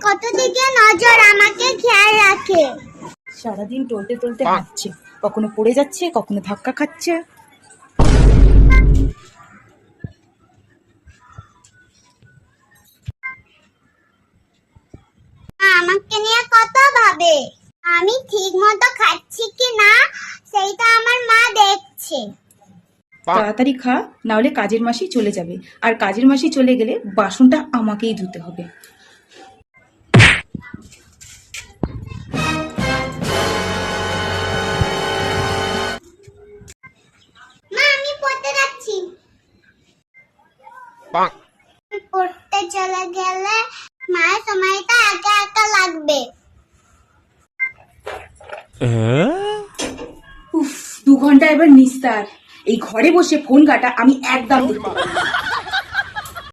কত দিকে নজর, আমাকে খেয়াল রাখে। সারাদিন টলতে টলতে হাঁটছে, কখনো পড়ে যাচ্ছে, কখনো ধাক্কা খাচ্ছে। আমাকে নিয়ে কত ভাবে। আমি ঠিক মতো খাচ্ছি কি না সেইটা আমার মা দেখছে। তাড়াতাড়ি খা, না হলে কাজের মাসি চলে যাবে, আর কাজের মাসি চলে গেলে বাসনটা আমাকেই ধুতে হবে। মা আমি পড়তে যাচ্ছি। পড়তে চলে গেলে মায়ের সময়টা একা একা লাগবে। উফ, 2 ঘন্টা এবার নিস্তার। এই ঘরে বসে ফোন ঘাটা আমি একদম দেখতে পারি না।